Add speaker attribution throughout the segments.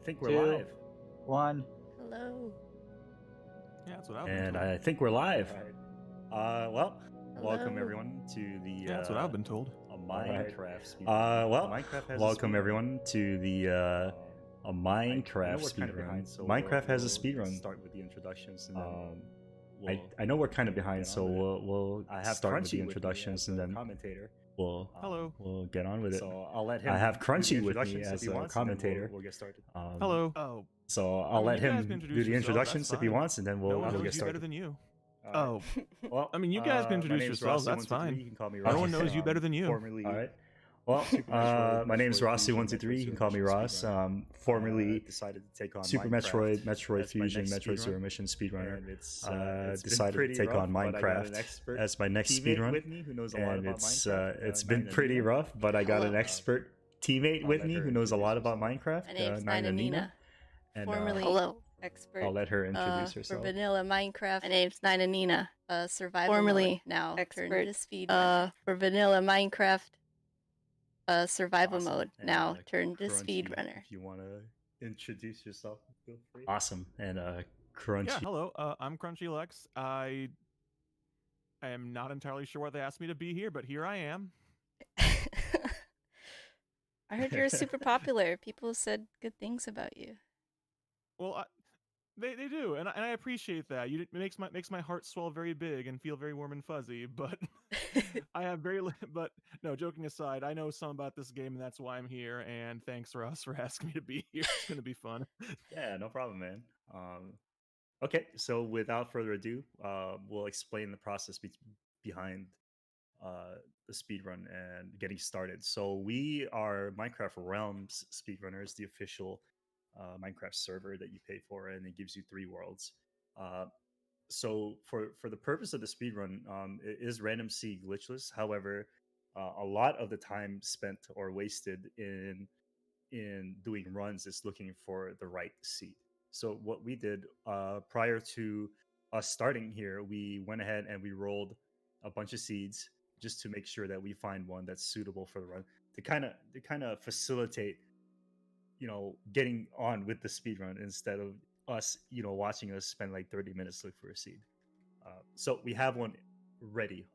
Speaker 1: think we're
Speaker 2: 2,
Speaker 1: live.
Speaker 2: 1.
Speaker 3: Hello.
Speaker 4: Yeah, that's what I've been
Speaker 1: And
Speaker 4: told.
Speaker 1: I think we're live.
Speaker 4: Hello.
Speaker 1: Welcome everyone to the
Speaker 4: Yeah, that's what I've been told.
Speaker 1: a Minecraft speedrun. Minecraft has welcome everyone to the a Minecraft speedrun. Minecraft has a speedrun. Start with the introductions and then I know we're kind of behind, so we'll start with the introductions and then commentator. We'll get on with it. So I'll let him. I have Crunchy with me as a commentator. We'll get started.
Speaker 4: Hello. Oh.
Speaker 1: So I'll let him do the introductions if he wants, and then we'll get started.
Speaker 4: Better than you.
Speaker 1: Oh, well,
Speaker 4: I mean, you guys can introduce yourselves. That's fine.
Speaker 1: You can call me
Speaker 4: No one knows you better than you.
Speaker 1: Formerly, all right. Well, my name is rossu123. You can call me Ross. Formerly decided to take on Super Metroid, Metroid Fusion, Metroid Zero Mission speedrunner. Decided to take on Minecraft as my next speedrun. And it's been pretty rough, but I got an expert teammate with me who knows a lot about Minecraft.
Speaker 3: My name's nynahnina. Formerly expert.
Speaker 1: I'll let her introduce herself.
Speaker 3: For vanilla Minecraft. My name's nynahnina. Survival formerly mode. Now expert to speed. For vanilla Minecraft. Survival mode. Now turned to speedrunner.
Speaker 1: If you want to introduce yourself, feel free. Awesome. And Crunchy.
Speaker 4: Yeah, hello. I'm Crunchy Lex. I am not entirely sure why they asked me to be here, but here I am.
Speaker 3: I heard you're super popular. People said good things about you.
Speaker 4: Well, they do, and I appreciate that. It makes my heart swell very big and feel very warm and fuzzy. But I have but no, joking aside, I know some about this game, and that's why I'm here. And thanks, Ross, for asking me to be here. It's gonna be fun.
Speaker 1: Yeah, no problem, man. Okay, so without further ado, we'll explain the process behind the speedrun and getting started. So we are Minecraft Realms speedrunners, the official Minecraft server that you pay for, and it gives you 3 worlds. So for the purpose of the speedrun, it is random C glitchless. However, a lot of the time spent or wasted in doing runs is looking for the right seed. So what we did prior to us starting here, we went ahead and we rolled a bunch of seeds just to make sure that we find one that's suitable for the run to kind of facilitate, getting on with the speed run instead of us, watching us spend like 30 minutes to look for a seed. So we have one ready.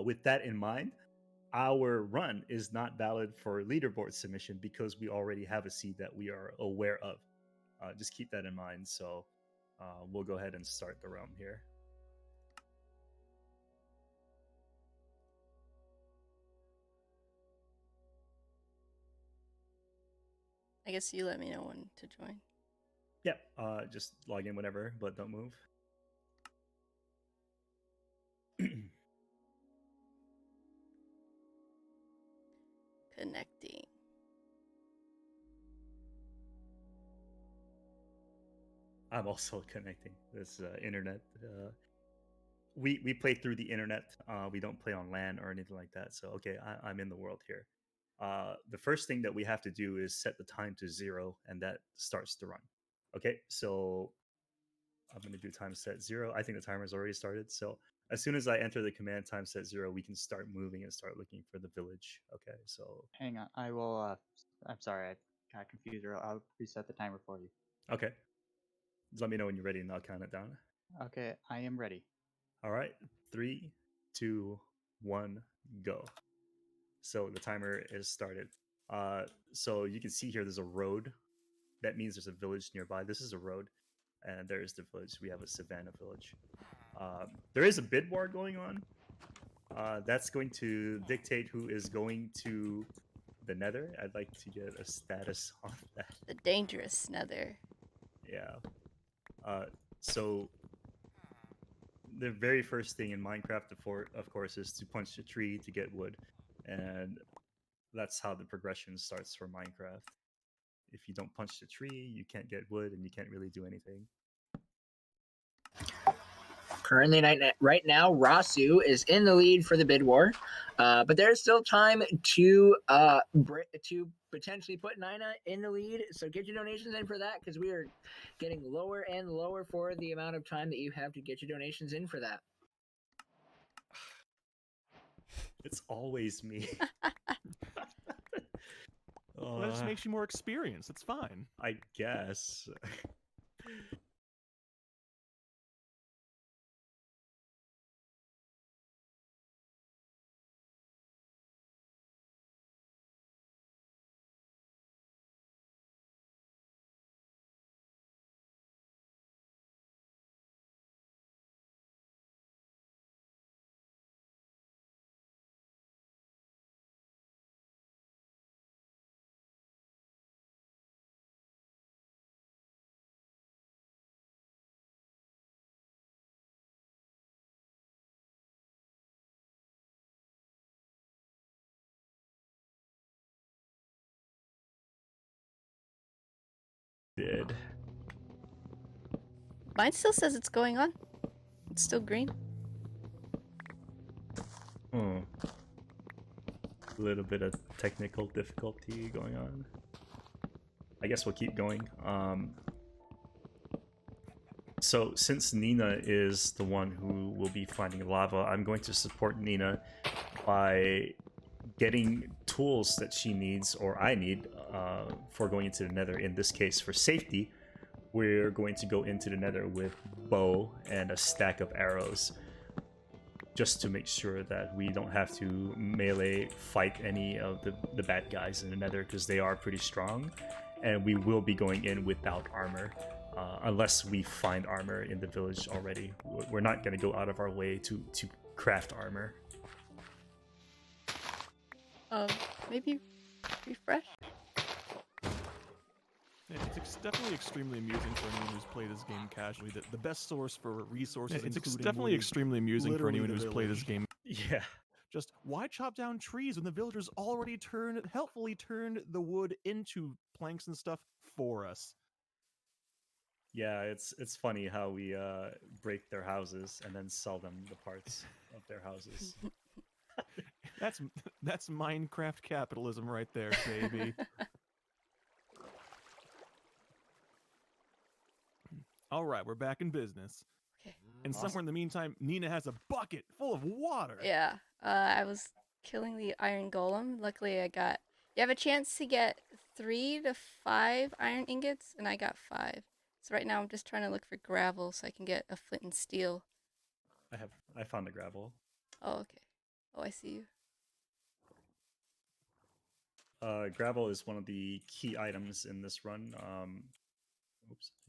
Speaker 1: With that in mind, our run is not valid for leaderboard submission because we already have a seed that we are aware of. Just keep that in mind. So we'll go ahead and start the round here.
Speaker 3: I guess you let me know when to join.
Speaker 1: Yep. Just log in whenever, but don't move.
Speaker 3: Connecting.
Speaker 1: I'm also connecting this internet. We play through the internet. We don't play on LAN or anything like that. So okay, I'm in the world here. The first thing that we have to do is set the time to 0, and that starts the run. Okay, so I'm going to do time set 0. I think the timer's already started. So as soon as I enter the command time set 0, we can start moving and start looking for the village. Okay, so
Speaker 2: Hang on. I will. I'm sorry. I got confused. I'll reset the timer for you.
Speaker 1: Okay. Just let me know when you're ready, and I'll count it down.
Speaker 2: Okay, I am ready.
Speaker 1: All right, 3, 2, 1, go. So the timer is started. So you can see here there's a road. That means there's a village nearby. This is a road, and there is the village. We have a savannah village. There is a bid war going on. That's going to dictate who is going to the nether. I'd like to get a status on that.
Speaker 3: The dangerous nether.
Speaker 1: Yeah. So the very first thing in Minecraft, of course, is to punch a tree to get wood. And that's how the progression starts for Minecraft. If you don't punch the tree, you can't get wood, and you can't really do anything.
Speaker 5: Currently, right now, Rossu is in the lead for the bid war, but there's still time to potentially put Nina in the lead. So get your donations in for that, because we are getting lower and lower for the amount of time that you have to get your donations in for that.
Speaker 1: It's always me.
Speaker 4: Well, just makes you more experienced. It's fine.
Speaker 1: I guess. Did.
Speaker 3: Mine still says it's going on. It's still green.
Speaker 1: A little bit of technical difficulty going on. I guess we'll keep going. So since Nina is the one who will be finding lava, I'm going to support Nina by getting tools that she needs, or I need, for going into the nether. In this case, for safety, we're going to go into the nether with bow and a stack of arrows, just to make sure that we don't have to melee fight any of the bad guys in the nether, because they are pretty strong, and we will be going in without armor. Unless we find armor in the village already. We're not going to go out of our way to craft armor.
Speaker 3: Maybe refresh?
Speaker 4: Yeah, it's definitely extremely amusing for anyone who's played this game casually. The best source for resources, it's definitely extremely amusing for anyone who's played this game.
Speaker 1: Yeah.
Speaker 4: Just, why chop down trees when the villagers already helpfully turned the wood into planks and stuff for us?
Speaker 1: Yeah, it's funny how we break their houses and then sell them the parts of their houses.
Speaker 4: That's Minecraft capitalism right there, baby. All right, we're back in business.
Speaker 3: Okay.
Speaker 4: And
Speaker 1: Awesome.
Speaker 4: somewhere in the meantime, Nina has a bucket full of water.
Speaker 3: Yeah. I was killing the iron golem. Luckily, I got. You have a chance to get 3 to 5 iron ingots, and I got 5. So right now, I'm just trying to look for gravel so I can get a flint and steel.
Speaker 1: I found the gravel.
Speaker 3: Oh, okay. Oh, I see you.
Speaker 1: Gravel is one of the key items in this run.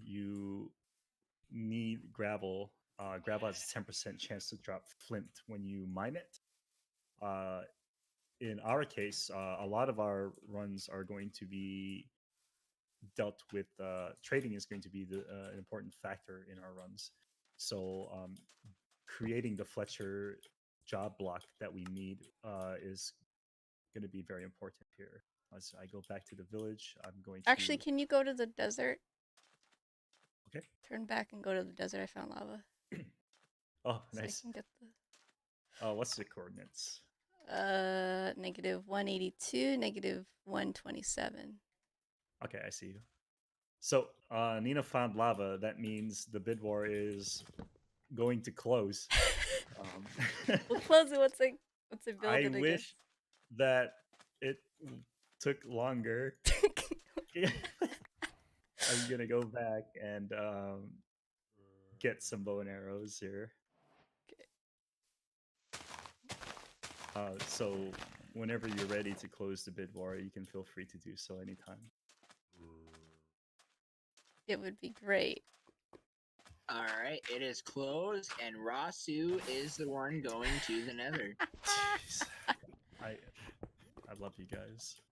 Speaker 1: You need gravel. Gravel has a 10% chance to drop flint when you mine it. In our case, a lot of our runs are going to be dealt with. Trading is going to be an important factor in our runs. So creating the Fletcher job block that we need is going to be very important here. As I go back to the village, I'm going to...
Speaker 3: Actually, can you go to the desert?
Speaker 1: Okay.
Speaker 3: Turn back and go to the desert. I found lava.
Speaker 1: Oh,
Speaker 3: So
Speaker 1: nice.
Speaker 3: I can get the...
Speaker 1: What's the coordinates?
Speaker 3: -182, -127.
Speaker 1: Okay, I see you. So, Nina found lava. That means the bid war is going to close.
Speaker 3: We'll close it once I build
Speaker 1: I
Speaker 3: it again.
Speaker 1: wish that it took longer. I'm gonna go back and get some bow and arrows here.
Speaker 3: Okay.
Speaker 1: So whenever you're ready to close the bid war, you can feel free to do so anytime.
Speaker 3: It would be great.
Speaker 5: All right, it is closed, and Rossu is the one going to the nether.
Speaker 1: Jeez. I love you guys.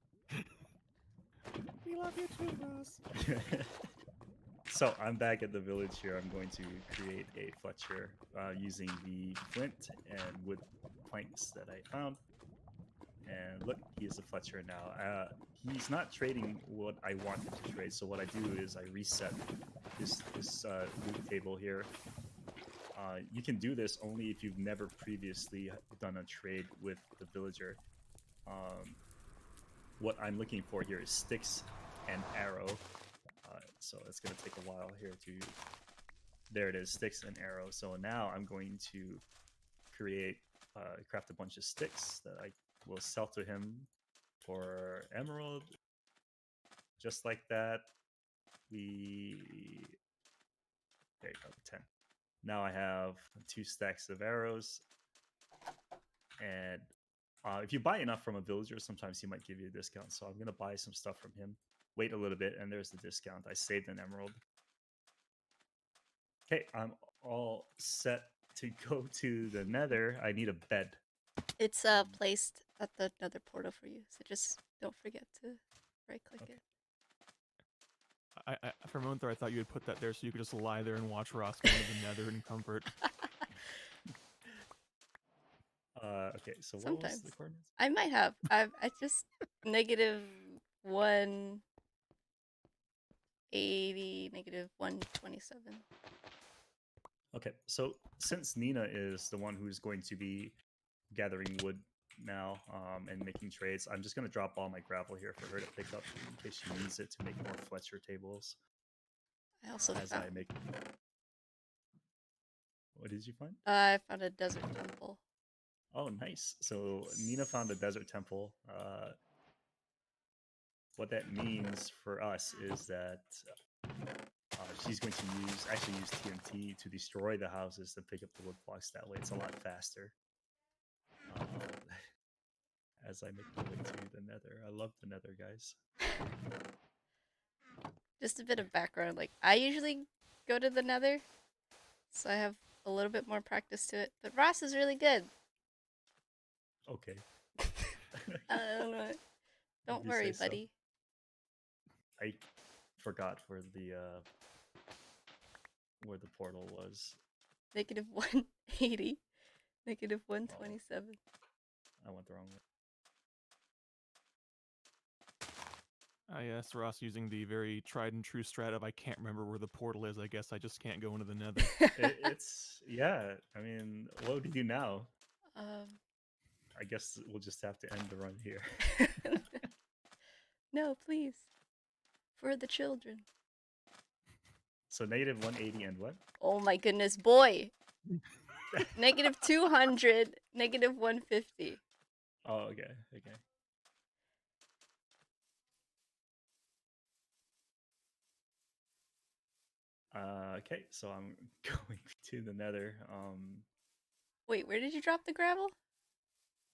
Speaker 4: We love you too, Ross.
Speaker 1: So I'm back at the village here. I'm going to create a Fletcher using the flint and wood planks that I found. And look, he is a Fletcher now. He's not trading what I want him to trade. So what I do is I reset this loot table here. You can do this only if you've never previously done a trade with the villager. What I'm looking for here is sticks and arrow. So it's going to take a while here to... There it is, sticks and arrow. So now I'm going to craft a bunch of sticks that I will sell to him for emerald. just like that. There you go, 10. Now I have 2 stacks of arrows, and if you buy enough from a villager, sometimes he might give you a discount. So I'm gonna buy some stuff from him. Wait a little bit, and there's the discount. I saved an emerald. Okay, I'm all set to go to the Nether. I need a bed.
Speaker 3: It's placed at the Nether portal for you, so just don't forget to right-click
Speaker 1: Okay.
Speaker 3: it.
Speaker 4: I for a moment there, I thought you had put that there so you could just lie there and watch Ross go into the Nether in comfort.
Speaker 1: Okay, so what was
Speaker 3: Sometimes.
Speaker 1: the coordinates?
Speaker 3: I might have. I just -180, -127.
Speaker 1: Okay, so since Nina is the one who's going to be gathering wood now and making trades, I'm just going to drop all my gravel here for her to pick up in case she needs it to make more Fletcher tables.
Speaker 3: I also
Speaker 1: As I
Speaker 3: found.
Speaker 1: make. What did you find?
Speaker 3: I found a desert temple.
Speaker 1: Oh, nice. So Nina found a desert temple. What that means for us is that she's going to use TNT to destroy the houses and pick up the wood blocks. That way, it's a lot faster. As I make my way to the Nether, I love the Nether, guys.
Speaker 3: Just a bit of background. Like, I usually go to the Nether, so I have a little bit more practice to it. But Ross is really good.
Speaker 1: Okay.
Speaker 3: I don't know. Don't
Speaker 1: you
Speaker 3: worry,
Speaker 1: say so.
Speaker 3: buddy.
Speaker 1: I forgot where the portal was.
Speaker 3: -180, -127.
Speaker 1: I went the wrong way.
Speaker 4: Yes, Ross using the very tried and true strat of I can't remember where the portal is. I guess I just can't go into the Nether.
Speaker 1: Yeah. I mean, what would you do now?
Speaker 3: Um.
Speaker 1: I guess we'll just have to end the run here.
Speaker 3: No, please. For the children.
Speaker 1: So -180 and what?
Speaker 3: Oh my goodness, boy. -200, -150.
Speaker 1: Oh, okay. Okay, so I'm going to the Nether.
Speaker 3: Wait, where did you drop the gravel?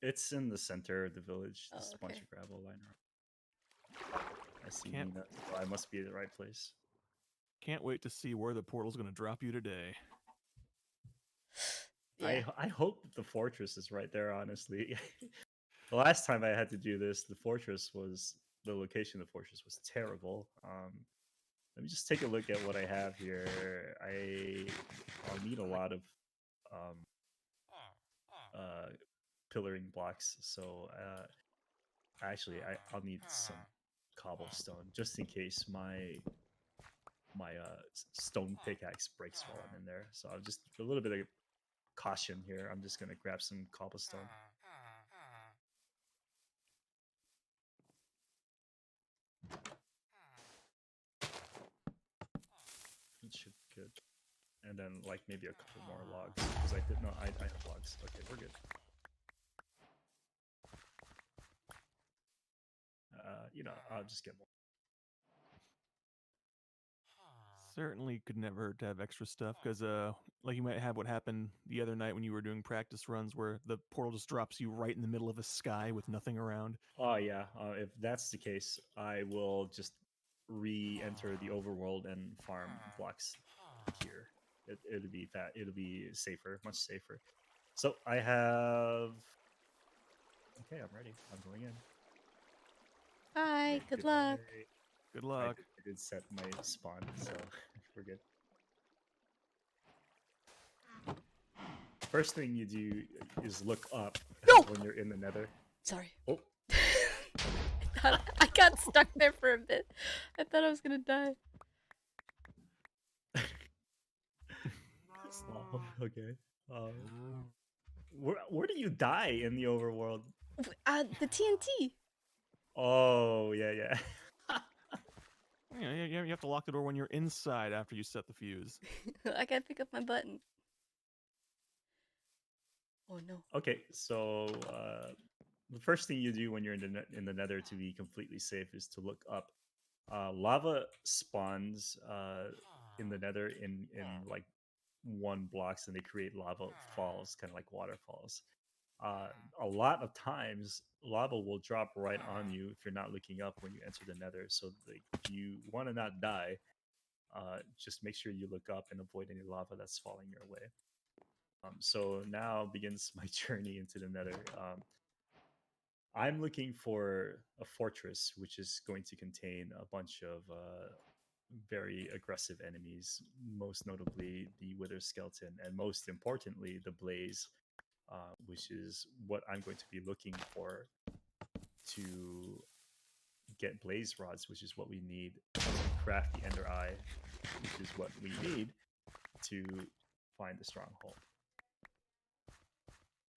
Speaker 1: It's in the center of the village.
Speaker 3: Oh,
Speaker 1: Just a bunch
Speaker 3: okay.
Speaker 1: of gravel lying around. I see
Speaker 4: Can't-
Speaker 1: Nina, so I must be at the right place.
Speaker 4: Can't wait to see where the portal's going to drop you today.
Speaker 3: Yeah.
Speaker 1: I hope the fortress is right there, honestly. The last time I had to do this, the location of the fortress was terrible. Let me just take a look at what I have here. I'll need a lot of pillaring blocks, so I'll need some cobblestone just in case my stone pickaxe breaks while I'm in there. So I'll just a little bit of caution here. I'm just gonna grab some cobblestone. It should be good. And then like maybe a couple more logs because I have logs. Okay, we're good. I'll just get more.
Speaker 4: Certainly could never hurt to have extra stuff because, like you might have what happened the other night when you were doing practice runs where the portal just drops you right in the middle of a sky with nothing around.
Speaker 1: Oh yeah, if that's the case, I will just re-enter the overworld and farm blocks here. It'll be that. It'll be safer, much safer. So I have. Okay, I'm ready. I'm going in.
Speaker 3: Bye.
Speaker 1: Okay,
Speaker 3: Good luck.
Speaker 1: night.
Speaker 4: Good
Speaker 1: I
Speaker 4: luck.
Speaker 1: did set my spawn, so we're good. First thing you do is look up
Speaker 3: No!
Speaker 1: when you're in the Nether.
Speaker 3: Sorry.
Speaker 1: Oh,
Speaker 3: I got stuck there for a bit. I thought I was gonna die.
Speaker 1: okay. Where do you die in the overworld?
Speaker 3: The TNT.
Speaker 1: Oh yeah.
Speaker 4: You have to lock the door when you're inside after you set the fuse.
Speaker 3: I gotta pick up my button. Oh no.
Speaker 1: Okay, so the first thing you do when you're in the Nether to be completely safe is to look up. Lava spawns in the nether in like 1 blocks, and they create lava falls, kind of like waterfalls. A lot of times lava will drop right on you if you're not looking up when you enter the nether. So like, if you want to not die, just make sure you look up and avoid any lava that's falling your way. So now begins my journey into the nether. I'm looking for a fortress which is going to contain a bunch of very aggressive enemies, most notably the Wither Skeleton, and most importantly, the Blaze, which is what I'm going to be looking for to get Blaze Rods, which is what we need to craft the Ender Eye, which is what we need to find the stronghold.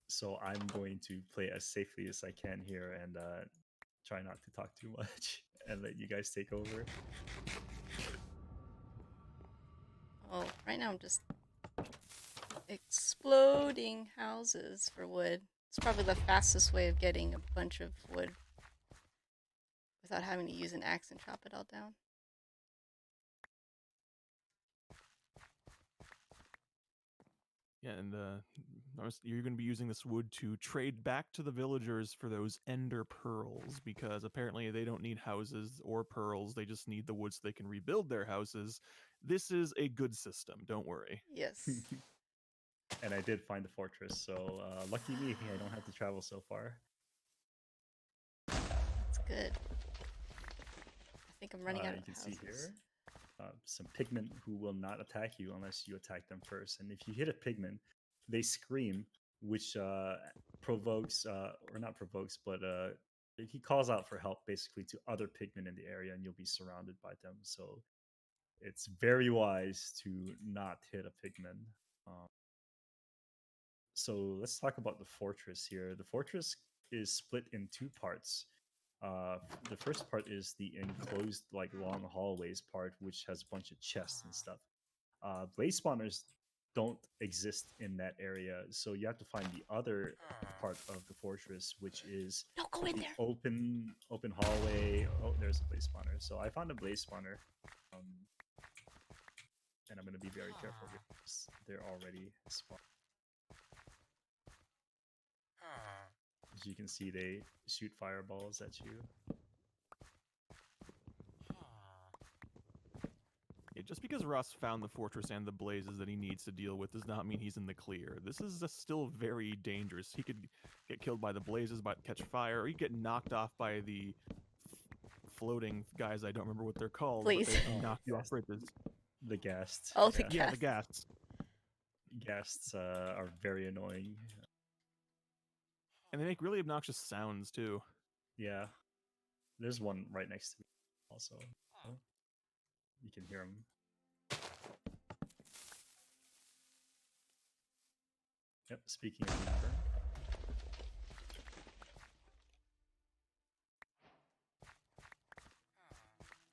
Speaker 1: So I'm going to play as safely as I can here and try not to talk too much and let you guys take over.
Speaker 3: Oh, right now I'm just exploding houses for wood. It's probably the fastest way of getting a bunch of wood without having to use an axe and chop it all down.
Speaker 4: Yeah, and you're going to be using this wood to trade back to the villagers for those ender pearls, because apparently they don't need houses or pearls. They just need the wood so they can rebuild their houses. This is a good system. Don't worry.
Speaker 3: Yes.
Speaker 1: And I did find the fortress, so lucky me, I don't have to travel so far.
Speaker 3: That's good. I think I'm running out of
Speaker 1: You can
Speaker 3: houses.
Speaker 1: see here some pigmen who will not attack you unless you attack them first. And if you hit a pigman, they scream, which provokes, or not provokes, but he calls out for help basically to other pigmen in the area, and you'll be surrounded by them. So it's very wise to not hit a pigman. So let's talk about the fortress here. The fortress is split in 2 parts. The first part is the enclosed, like, long hallways part, which has a bunch of chests and stuff. Blaze spawners don't exist in that area, so you have to find the other part of the fortress, which is
Speaker 3: No, go in
Speaker 1: the
Speaker 3: there.
Speaker 1: open hallway. Oh, there's a blaze spawner. So I found a blaze spawner, and I'm going to be very careful because they're already spawned. As you can see, they shoot fireballs at you.
Speaker 4: Yeah, just because Ross found the fortress and the blazes that he needs to deal with does not mean he's in the clear. This is still very dangerous. He could get killed by the blazes, catch fire, or he could get knocked off by the floating guys. I don't remember what they're called,
Speaker 3: Please.
Speaker 4: but they can knock you off bridges.
Speaker 1: The ghasts.
Speaker 3: Oh, the
Speaker 4: Yeah, the
Speaker 3: ghasts.
Speaker 1: Ghasts are very annoying.
Speaker 4: And they make really obnoxious sounds, too.
Speaker 1: Yeah. There's one right next to me also. Oh, you can hear them. Yep, speaking of being burned.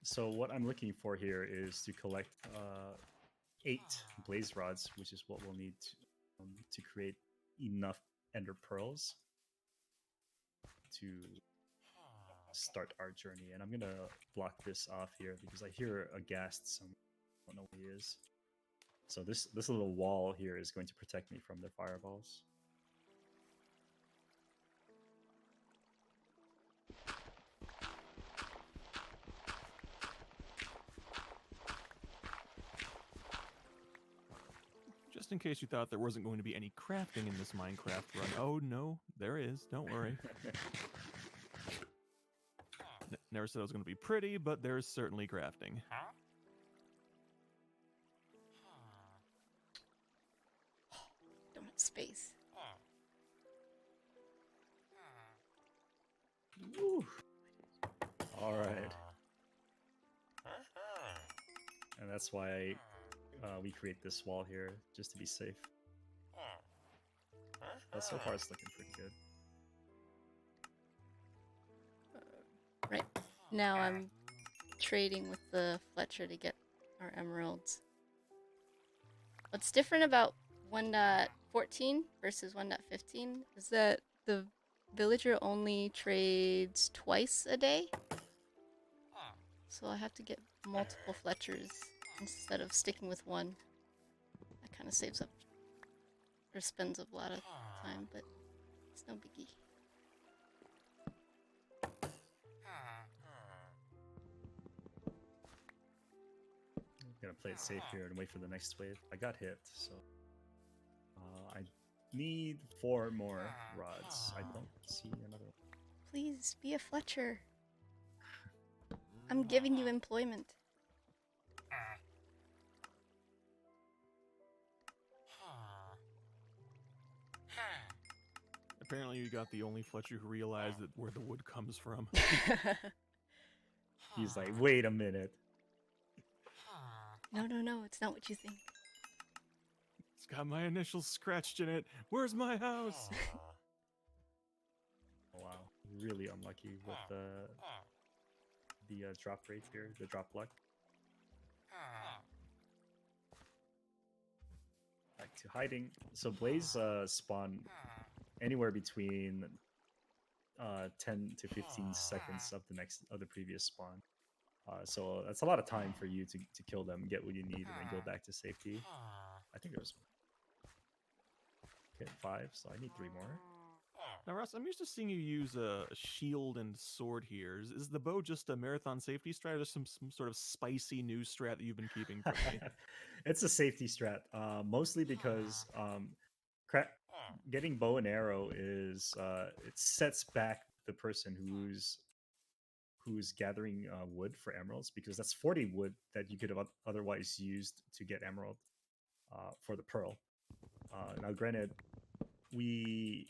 Speaker 1: So what I'm looking for here is to collect 8 blaze rods, which is what we'll need to create enough ender pearls to start our journey. And I'm gonna block this off here because I hear a ghast somewhere. I don't know where he is. So this little wall here is going to protect me from their fireballs.
Speaker 4: Just in case you thought there wasn't going to be any crafting in this Minecraft run. Oh, no, there is. Don't worry. Never said it was going to be pretty, but there's certainly crafting.
Speaker 3: Don't have space.
Speaker 1: Woo. All right. And that's why we create this wall here, just to be safe. But so far it's looking pretty good.
Speaker 3: Right now I'm trading with the Fletcher to get our emeralds. What's different about 1.14 versus 1.15 is that the villager only trades twice a day. So I have to get multiple Fletchers instead of sticking with one. That kind of saves up or spends a lot of time, but it's no biggie.
Speaker 1: I'm gonna play it safe here and wait for the next wave. I got hit, so I need 4 more rods. I don't see another one.
Speaker 3: Please be a Fletcher. I'm giving you employment.
Speaker 4: Apparently, you got the only Fletcher who realized that where the wood comes from.
Speaker 1: He's like, wait a minute.
Speaker 3: No, it's not what you think.
Speaker 4: It's got my initials scratched in it. Where's my house?
Speaker 1: Oh, wow, really unlucky with the drop rate here, the drop luck. Back to hiding. So Blaze spawn anywhere between 10 to 15 seconds of the previous spawn. So that's a lot of time for you to kill them, get what you need, and then go back to safety. I think there was okay 5, so I need 3 more.
Speaker 4: Now, Ross, I'm used to seeing you use a shield and sword here. Is the bow just a marathon safety strat, or some sort of spicy new strat that you've been keeping from me?
Speaker 1: It's a safety strat, mostly because getting bow and arrow is it sets back the person who's gathering wood for emeralds, because that's 40 wood that you could have otherwise used to get emerald for the pearl. Now, granted, we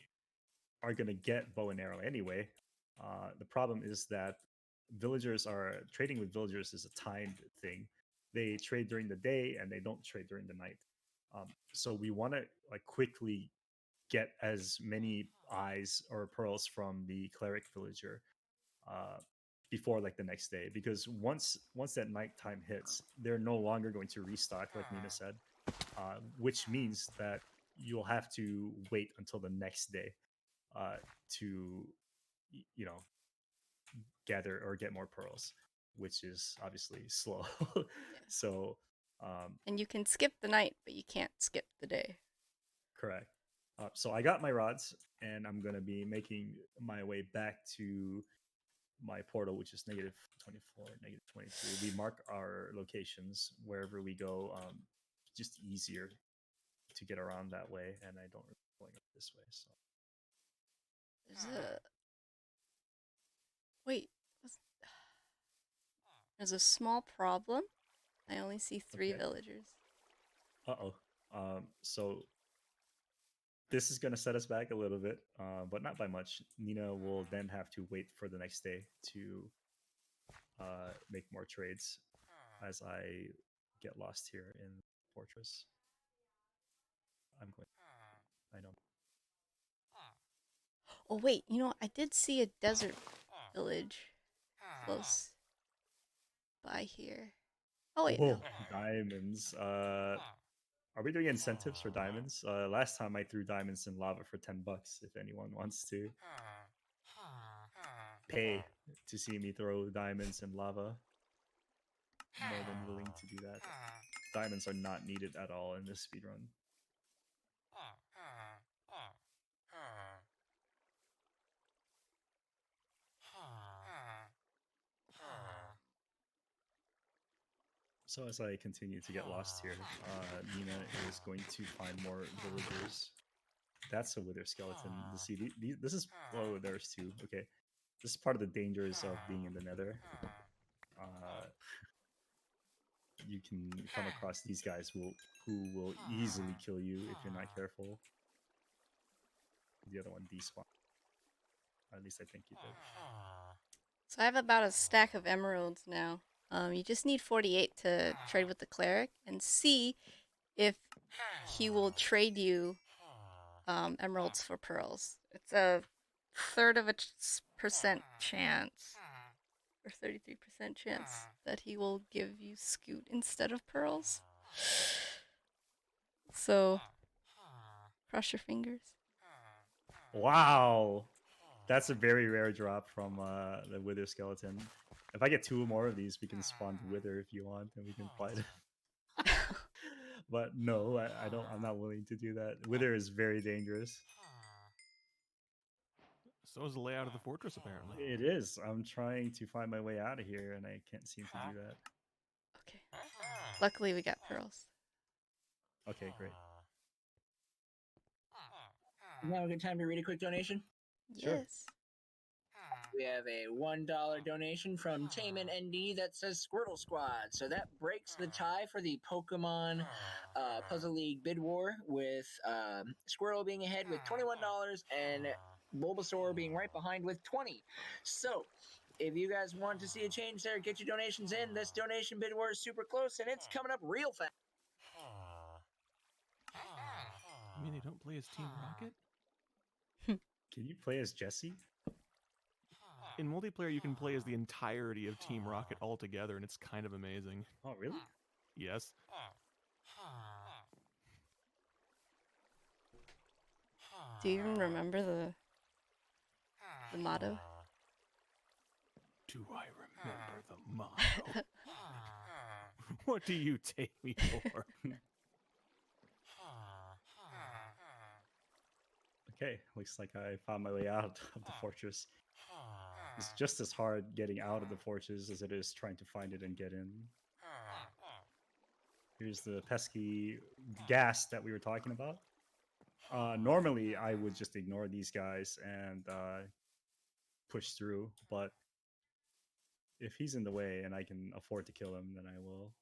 Speaker 1: are going to get bow and arrow anyway. The problem is that trading with villagers is a timed thing. They trade during the day and they don't trade during the night. So we want to like quickly get as many eyes or pearls from the cleric villager before like the next day, because once that nighttime hits, they're no longer going to restock, like Nina said, which means that you'll have to wait until the next day to gather or get more pearls, which is obviously slow. So
Speaker 3: and you can skip the night, but you can't skip the day.
Speaker 1: correct. So I got my rods, and I'm going to be making my way back to my portal, which is -24, -23. We mark our locations wherever we go, just easier to get around that way, and I don't really going up this way. So
Speaker 3: Wait, there's a small problem. I only see 3
Speaker 1: Okay.
Speaker 3: villagers.
Speaker 1: So this is going to set us back a little bit, but not by much. Nina will then have to wait for the next day to make more trades as I get lost here in the fortress. I know.
Speaker 3: Oh wait, I did see a desert village close by here. Oh wait,
Speaker 1: Whoa,
Speaker 3: no.
Speaker 1: diamonds. Are we doing incentives for diamonds? Last time I threw diamonds in lava for $10 if anyone wants to pay to see me throw diamonds in lava. More than willing to do that. Diamonds are not needed at all in this speedrun. So as I continue to get lost here, Nina is going to find more villagers. That's a wither skeleton. See, this is there's 2. Okay, this is part of the dangers of being in the Nether. You can come across these guys who will easily kill you if you're not careful. The other one despawned. At least I think he did.
Speaker 3: So I have about a stack of emeralds now. You just need 48 to trade with the cleric and see if he will trade you emeralds for pearls. It's a 1/3% chance, or 33% chance that he will give you scoot instead of pearls. So cross your fingers.
Speaker 1: Wow, that's a very rare drop from the wither skeleton. If I get 2 more of these, we can spawn the Wither if you want, and we can fight it. But no, I don't. I'm not willing to do that. Wither is very dangerous.
Speaker 4: So is the layout of the fortress, apparently.
Speaker 1: It is. I'm trying to find my way out of here, and I can't seem to do that.
Speaker 3: Okay. Luckily, we got pearls.
Speaker 1: Okay, great.
Speaker 5: Now a good time to read a quick donation.
Speaker 1: Sure.
Speaker 3: Yes.
Speaker 5: We have a $1 donation from Taman ND that says Squirtle Squad. So that breaks the tie for the Pokemon Puzzle League bid war, with Squirtle being ahead with $21 and Bulbasaur being right behind with 20. So if you guys want to see a change there, get your donations in. This donation bid war is super close, and it's coming up real fast.
Speaker 4: You mean they don't play as Team Rocket?
Speaker 1: Can you play as Jesse?
Speaker 4: In multiplayer, you can play as the entirety of Team Rocket altogether, and it's kind of amazing.
Speaker 1: Oh, really?
Speaker 4: Yes.
Speaker 3: Do you even remember the motto?
Speaker 4: Do I remember the motto? What do you take me for?
Speaker 1: Okay, looks like I found my way out of the fortress. It's just as hard getting out of the fortress as it is trying to find it and get in. Here's the pesky gas that we were talking about. Normally, I would just ignore these guys and push through, but if he's in the way and I can afford to kill him, then I will.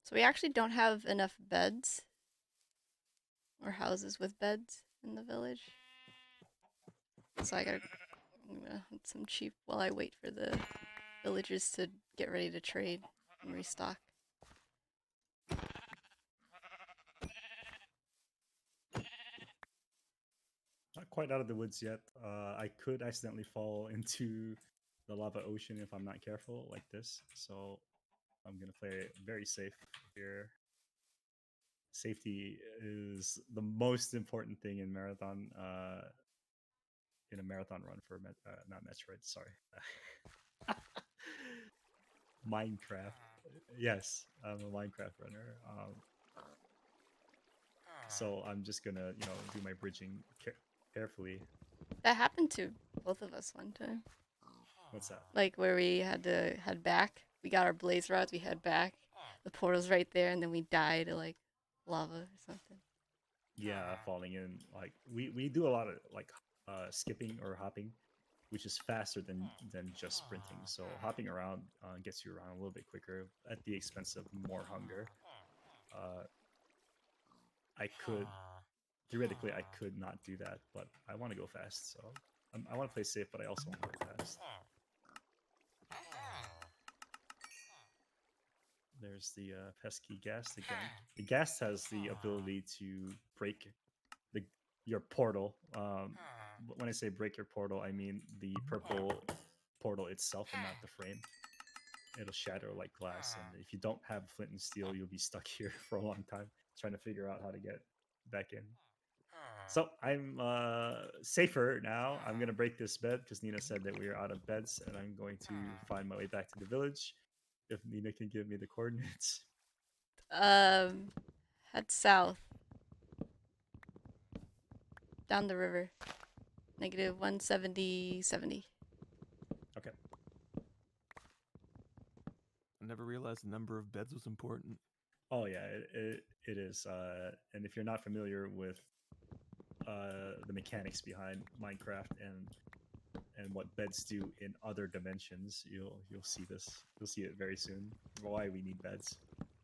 Speaker 3: So we actually don't have enough beds or houses with beds in the village. So I'm gonna hunt some sheep while I wait for the villagers to get ready to trade and restock.
Speaker 1: Not quite out of the woods yet. I could accidentally fall into the lava ocean if I'm not careful, like this. So I'm gonna play it very safe here. Safety is the most important thing in marathon. In a marathon run for not Metroid. Sorry, Minecraft. Yes, I'm a Minecraft runner. So I'm just gonna, do my bridging carefully.
Speaker 3: That happened to both of us one time.
Speaker 1: What's that?
Speaker 3: Like where we had to head back. We got our blaze rods, we head back. The portal's right there, and then we die to like lava or something.
Speaker 1: Yeah, falling in. Like we do a lot of like skipping or hopping, which is faster than just sprinting. So hopping around gets you around a little bit quicker at the expense of more hunger. I could theoretically I could not do that, but I want to go fast. So I want to play safe, but I also want to go fast. There's the pesky ghast again. The ghast has the ability to break your portal. When I say break your portal, I mean the purple portal itself and not the frame. It'll shatter like glass, and if you don't have flint and steel, you'll be stuck here for a long time trying to figure out how to get back in. So I'm safer now. I'm gonna break this bed because Nina said that we are out of beds, and I'm going to find my way back to the village. If Nina can give me the coordinates.
Speaker 3: Head south. Down the river. Negative 170.70.
Speaker 1: Okay.
Speaker 4: I never realized the number of beds was important.
Speaker 1: Oh yeah, it is. And if you're not familiar with the mechanics behind Minecraft and what beds do in other dimensions, you'll see this. You'll see it very soon. Why we need beds.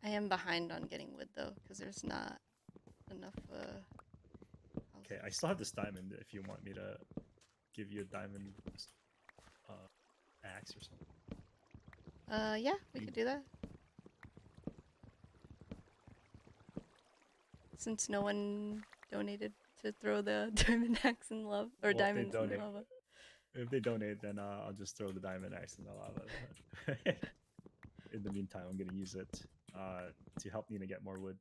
Speaker 3: I am behind on getting wood though, because there's not enough.
Speaker 1: Okay, I still have this diamond. If you want me to give you a diamond axe or something.
Speaker 3: Yeah, we could do that. Since no one donated to throw the diamond axe in lava or
Speaker 1: Well,
Speaker 3: diamonds in the lava.
Speaker 1: If they donate, then I'll just throw the diamond axe in the lava. In the meantime, I'm going to use it to help Nina get more wood.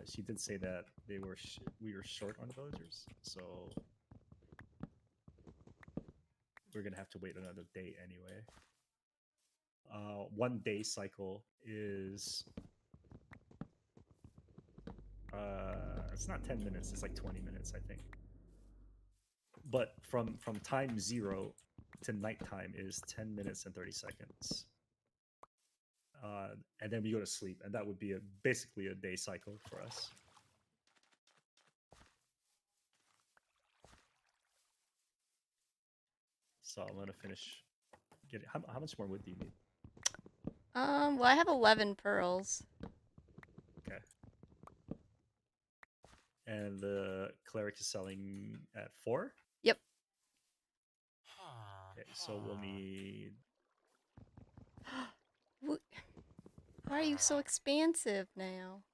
Speaker 1: She did say that we were short on villagers, so we're gonna have to wait another day anyway. 1 day cycle is it's not 10 minutes, it's like 20 minutes, I think. But from time 0 to nighttime is 10 minutes and 30 seconds. And then we go to sleep, and that would be basically a day cycle for us. So I'm gonna finish getting. How much more wood do you need?
Speaker 3: Well, I have 11 pearls.
Speaker 1: Okay. And the cleric is selling at 4?
Speaker 3: Yep.
Speaker 1: Okay, so we'll need.
Speaker 3: Why are you so expansive now?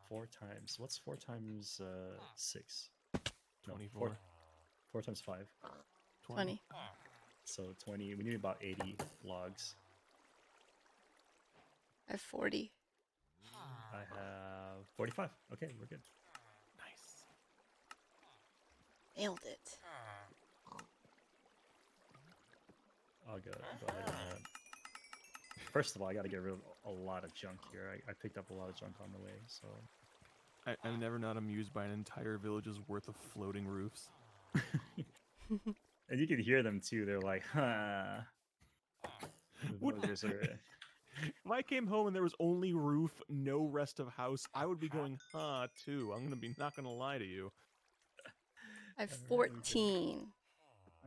Speaker 1: 4 times. What's 4 times 6? No,
Speaker 4: 24.
Speaker 1: 4 times 5.
Speaker 3: 20.
Speaker 1: So 20. We need about 80 logs.
Speaker 3: I have 40.
Speaker 1: I have 45. Okay, we're good.
Speaker 4: Nice.
Speaker 3: Nailed it.
Speaker 1: I'll go ahead and. First of all, I got to get rid of a lot of junk here. I picked up a lot of junk on the way, so.
Speaker 4: I'm never not amused by an entire village's worth of floating roofs.
Speaker 1: And you can hear them too. They're like, huh. The
Speaker 4: Would-
Speaker 1: villagers are.
Speaker 4: If I came home and there was only roof, no rest of house, I would be going, huh, too. I'm not gonna lie to you.
Speaker 3: I have
Speaker 1: Alright,
Speaker 3: 14.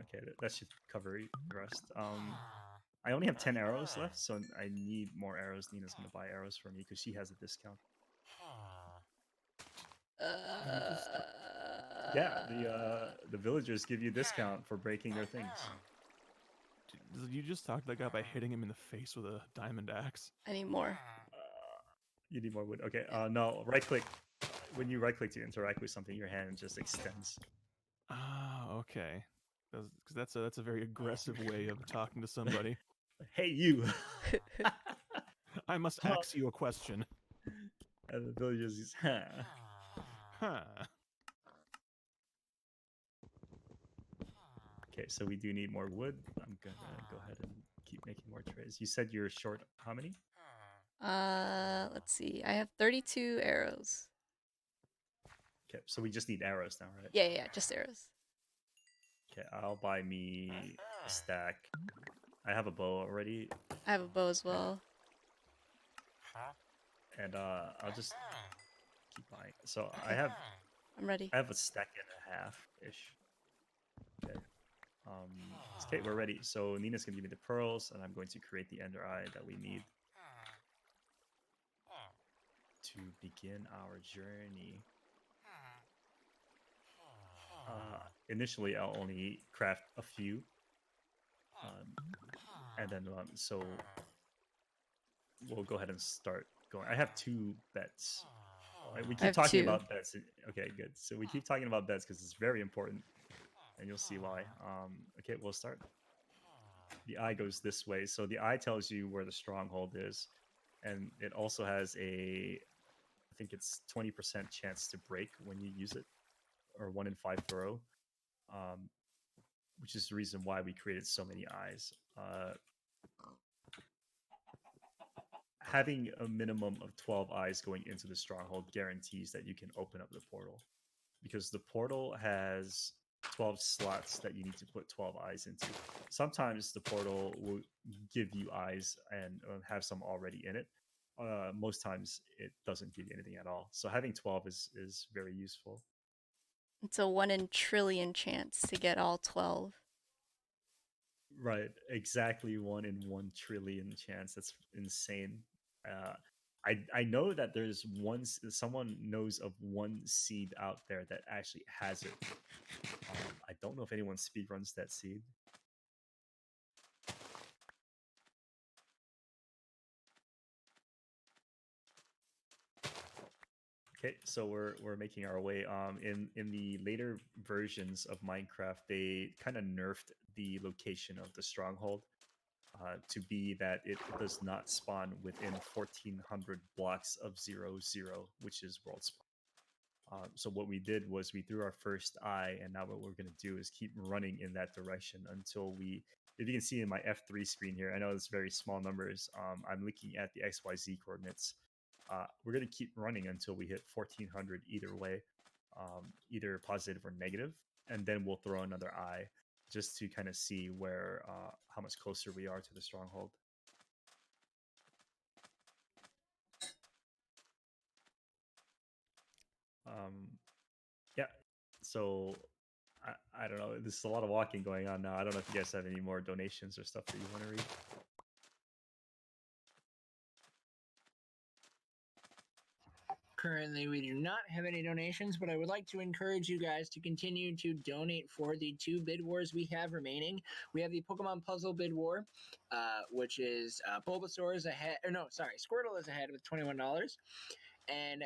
Speaker 1: Okay, that should cover the rest. I only have 10 arrows left, so I need more arrows. Nina's gonna buy arrows for me because she has a discount. Yeah, the villagers give you a discount for breaking their things.
Speaker 4: Did you just talk to that guy by hitting him in the face with a diamond axe?
Speaker 3: I need more.
Speaker 1: You need more wood. Okay, no, right click. When you right click to interact with something, your hand just extends.
Speaker 4: Ah, okay. Because that's a very aggressive way of talking to somebody.
Speaker 1: Hey, you!
Speaker 4: I must ask you a question.
Speaker 1: And the villagers is, huh.
Speaker 4: Huh.
Speaker 1: Okay, so we do need more wood. I'm gonna go ahead and keep making more trays. You said you're short how many?
Speaker 3: Let's see. I have 32 arrows.
Speaker 1: Okay, so we just need arrows now, right?
Speaker 3: Yeah, just arrows.
Speaker 1: Okay, I'll buy me a stack. I have a bow already,
Speaker 3: I have a bow as well.
Speaker 1: and I'll just keep buying. So I have
Speaker 3: I'm ready.
Speaker 1: a stack and a half ish. Okay. Okay, we're ready. So Nina's gonna give me the pearls, and I'm going to create the ender eye that we need to begin our journey. Initially, I'll only craft a few, and then so we'll go ahead and start going. I have 2 beds. We keep
Speaker 3: have
Speaker 1: talking
Speaker 3: 2.
Speaker 1: about beds. Okay, good. So we keep talking about beds because it's very important, and you'll see why. Okay, we'll start. The eye goes this way, so the eye tells you where the stronghold is, and it also has I think it's 20% chance to break when you use it, or 1 in 5 throw, which is the reason why we created so many eyes. Having a minimum of 12 eyes going into the stronghold guarantees that you can open up the portal, because the portal has 12 slots that you need to put 12 eyes into. Sometimes the portal will give you eyes and have some already in it. Most times it doesn't give you anything at all. So having 12 is very useful.
Speaker 3: It's a 1 in trillion chance to get all 12.
Speaker 1: Right, exactly 1 in 1 trillion chance. That's insane. I know that there's someone knows of 1 seed out there that actually has it. I don't know if anyone speedruns that seed. Okay, so we're making our way. In the later versions of Minecraft, they kind of nerfed the location of the stronghold to be that it does not spawn within 1400 blocks of 0, 0, which is world spawn. So what we did was we threw our first eye, and now what we're going to do is keep running in that direction until we. If you can see in my F3 screen here, I know it's very small numbers. I'm looking at the XYZ coordinates. We're going to keep running until we hit 1400 either way, either positive or negative, and then we'll throw another eye just to kind of see where how much closer we are to the stronghold. Yeah, so I don't know. There's a lot of walking going on now. I don't know if you guys have any more donations or stuff that you want to read.
Speaker 5: Currently, we do not have any donations, but I would like to encourage you guys to continue to donate for the 2 bid wars we have remaining. We have the Pokemon Puzzle bid war, which is Bulbasaur is ahead. Or no, sorry, Squirtle is ahead with $21. And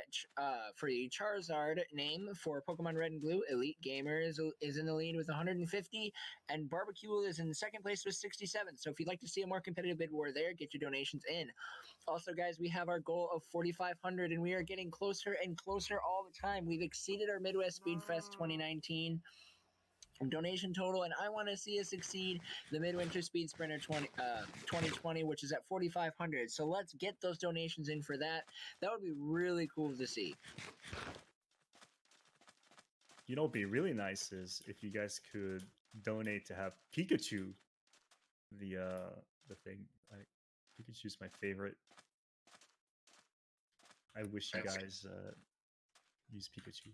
Speaker 5: for the Charizard name for Pokemon Red and Blue, Elite Gamer is in the lead with 150, and Barbecue is in second place with 67. So if you'd like to see a more competitive bid war there, get your donations in. Also, guys, we have our goal of 4,500, and we are getting closer and closer all the time. We've exceeded our Midwest Speed Fest 2019 donation total, and I want to see us exceed the Midwinter Speed Sprinter 2020, which is at 4,500. So let's get those donations in for that. That would be really cool to see.
Speaker 1: You know, what'd be really nice is if you guys could donate to have Pikachu, the thing. Pikachu's my favorite. I wish you guys use Pikachu.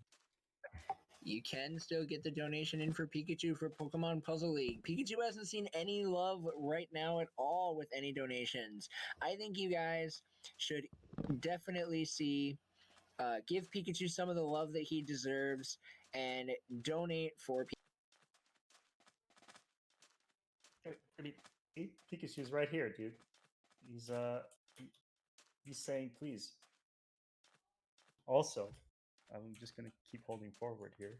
Speaker 5: You can still get the donation in for Pikachu for Pokemon Puzzle League. Pikachu hasn't seen any love right now at all with any donations. I think you guys should definitely give Pikachu some of the love that he deserves and donate for
Speaker 1: I mean, Pikachu's right here, dude. He's saying please. Also, I'm just gonna keep holding forward here.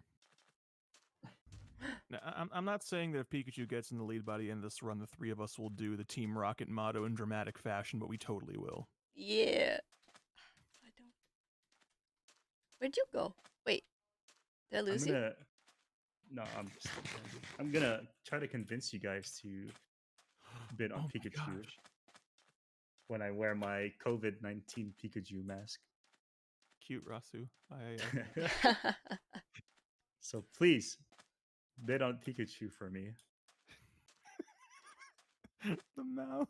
Speaker 4: Now, I'm not saying that if Pikachu gets in the lead by the end of this run, the 3 of us will do the Team Rocket motto in dramatic fashion, but we totally will.
Speaker 3: Yeah. I don't. Where'd you go? Wait. Did I lose you?
Speaker 1: No, I'm gonna try to convince you guys to bid on
Speaker 4: Oh my
Speaker 1: Pikachu
Speaker 4: gosh.
Speaker 1: when I wear my COVID-19 Pikachu mask.
Speaker 4: Cute, Rasu.
Speaker 1: So please bid on Pikachu for me.
Speaker 4: The mouth.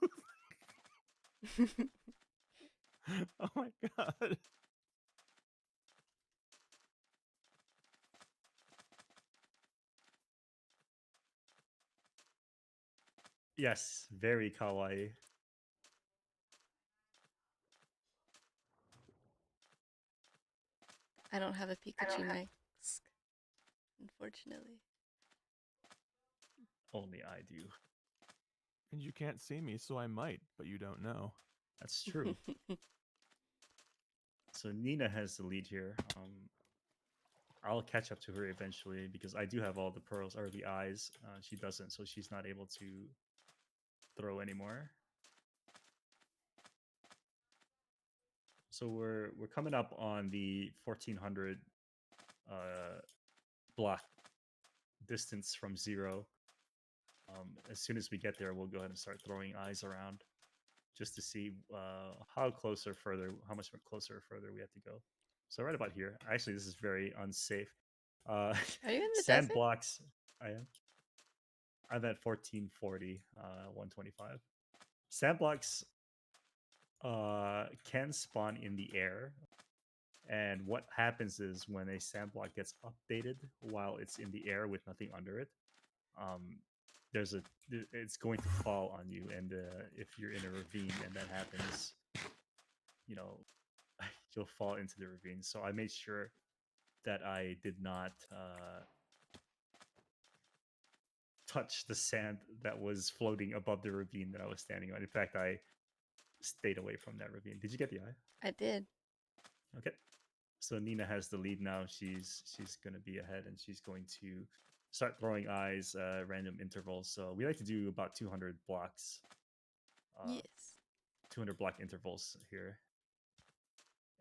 Speaker 4: Oh my god.
Speaker 1: Yes, very kawaii.
Speaker 3: I don't have a Pikachu mask, unfortunately.
Speaker 1: Only I do.
Speaker 4: And you can't see me, so I might, but you don't know.
Speaker 1: That's true. So Nina has the lead here. I'll catch up to her eventually because I do have all the pearls or the eyes. She doesn't, so she's not able to throw anymore. So we're coming up on the 1400 block distance from 0. As soon as we get there, we'll go ahead and start throwing eyes around just to see how much closer or further we have to go. So right about here. Actually, this is very unsafe.
Speaker 3: Are you in the
Speaker 1: Sand
Speaker 3: desert?
Speaker 1: blocks. I am. I'm at 1440, 125. Sand blocks can spawn in the air. And what happens is when a sand block gets updated while it's in the air with nothing under it, it's going to fall on you. And if you're in a ravine and that happens, you'll fall into the ravine. So I made sure that I did not touch the sand that was floating above the ravine that I was standing on. In fact, I stayed away from that ravine. Did you get the eye?
Speaker 3: I did.
Speaker 1: Okay. So Nina has the lead now. She's going to be ahead, and she's going to start throwing eyes random intervals. So we like to do about 200 blocks.
Speaker 3: Yes.
Speaker 1: 200 block intervals here.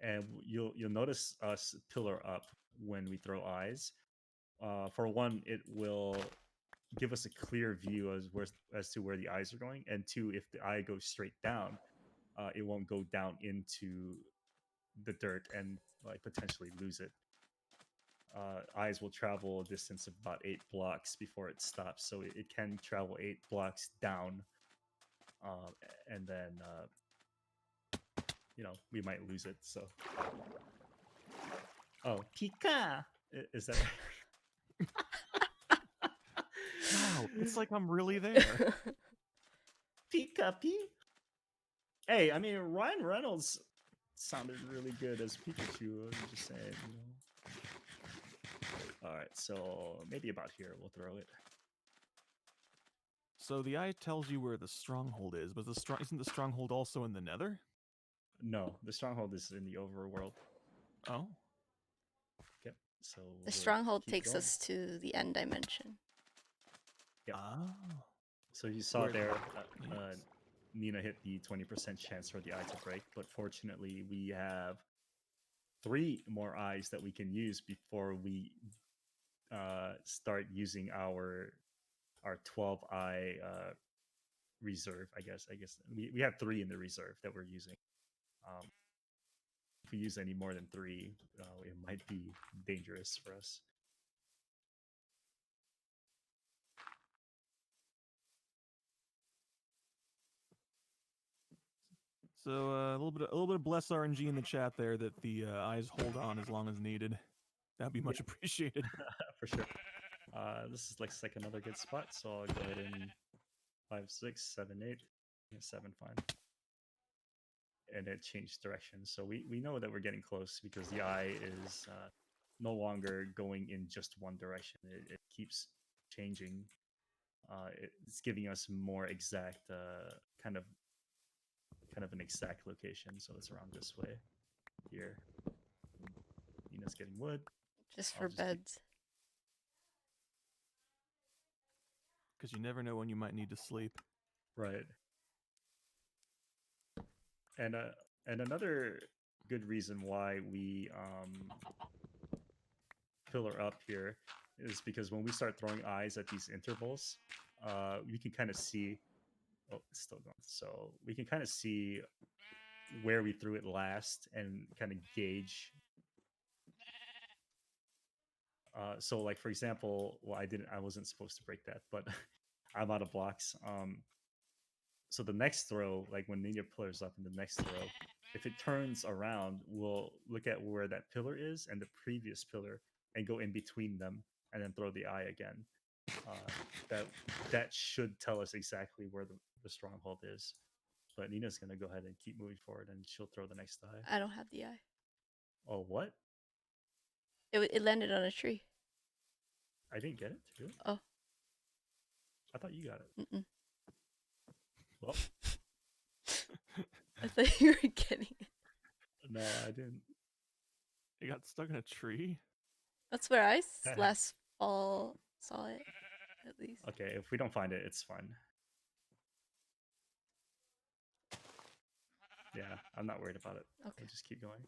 Speaker 1: And you'll notice us pillar up when we throw eyes. For one, it will give us a clear view as to where the eyes are going, and two, if the eye goes straight down, it won't go down into the dirt and like potentially lose it. Eyes will travel a distance of about 8 blocks before it stops, so it can travel 8 blocks down, and then we might lose it. So, oh, Pika, is that right?
Speaker 4: Wow, it's like I'm really there.
Speaker 1: Pika P. Hey, I mean Ryan Reynolds sounded really good as Pikachu. I'm just saying, All right, so maybe about here we'll throw it.
Speaker 4: So the eye tells you where the stronghold is, but isn't the stronghold also in the Nether?
Speaker 1: No, the stronghold is in the overworld.
Speaker 4: Oh,
Speaker 1: Okay, so
Speaker 3: The
Speaker 1: we'll
Speaker 3: stronghold
Speaker 1: keep
Speaker 3: takes
Speaker 1: going.
Speaker 3: us to the end dimension.
Speaker 1: Yep.
Speaker 4: oh.
Speaker 1: So you saw
Speaker 4: Where-
Speaker 1: there,
Speaker 4: yes.
Speaker 1: Nina hit the 20% chance for the eye to break, but fortunately we have 3 more eyes that we can use before we start using our 12 eye reserve. I guess we have 3 in the reserve that we're using. If we use any more than 3, it might be dangerous for us.
Speaker 4: So a little bit of bless RNG in the chat there that the eyes hold on as long as needed. That'd be much appreciated.
Speaker 1: For sure. This looks like another good spot, so I'll go ahead and 5, 6, 7, 8, yeah, 7, fine. And it changed direction, so we know that we're getting close because the eye is no longer going in just one direction. It keeps changing. It's giving us more exact kind of an exact location. So it's around this way here. Nina's getting wood.
Speaker 3: Just
Speaker 1: I'll
Speaker 3: for
Speaker 1: just keep-
Speaker 3: beds.
Speaker 4: Because you never know when you might need to sleep.
Speaker 1: Right. And another good reason why we pillar up here is because when we start throwing eyes at these intervals, we can kind of see. Oh, it's still going. So we can kind of see where we threw it last and kind of gauge. So, like for example, well, I wasn't supposed to break that, but I'm out of blocks. So the next throw, like when Nina pillars up in the next throw, if it turns around, we'll look at where that pillar is and the previous pillar and go in between them and then throw the eye again. That should tell us exactly where the stronghold is. But Nina's going to go ahead and keep moving forward and she'll throw the next eye.
Speaker 3: I don't have the eye.
Speaker 1: Oh, what?
Speaker 3: It landed on a tree.
Speaker 1: I didn't get it? Really?
Speaker 3: Oh.
Speaker 1: I thought you got it.
Speaker 3: Mm-mm.
Speaker 1: Well,
Speaker 3: I thought you were getting it.
Speaker 1: no, I didn't.
Speaker 4: It got stuck in a tree.
Speaker 3: That's where I last fall saw it, at least.
Speaker 1: Okay, if we don't find it, it's fine. Yeah, I'm not worried about it.
Speaker 3: Okay.
Speaker 1: We'll just keep going.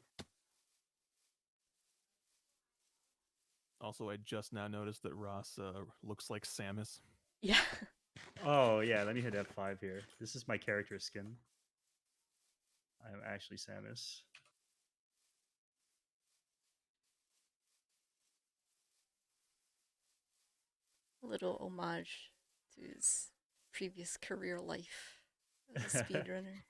Speaker 4: Also, I just now noticed that Ross looks like Samus.
Speaker 3: Yeah.
Speaker 1: Oh, yeah, let me hit F5 here. This is my character skin. I am actually Samus.
Speaker 3: A little homage to his previous career life as a speedrunner.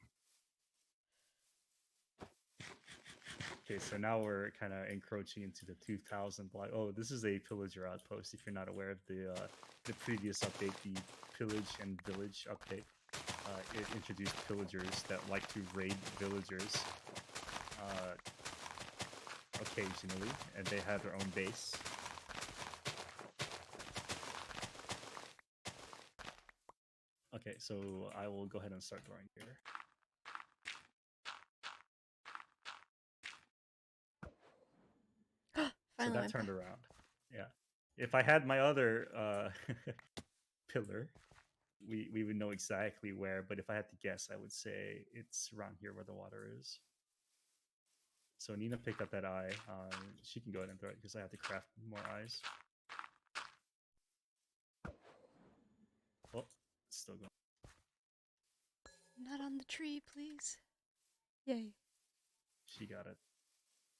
Speaker 1: Okay, so now we're kind of encroaching into the 2000 block. Oh, this is a pillager outpost. If you're not aware of the previous update, the pillage and village update, it introduced pillagers that like to raid villagers occasionally, and they have their own base. Okay, so I will go ahead and start throwing here. So
Speaker 3: Finally
Speaker 1: that turned around. Yeah. If I had my other pillar, we would know exactly where, but if I had to guess, I would say it's around here where the water is. So Nina picked up that eye. She can go ahead and throw it because I have to craft more eyes. Oh, it's still going.
Speaker 3: Not on the tree, please. Yay.
Speaker 1: She got it.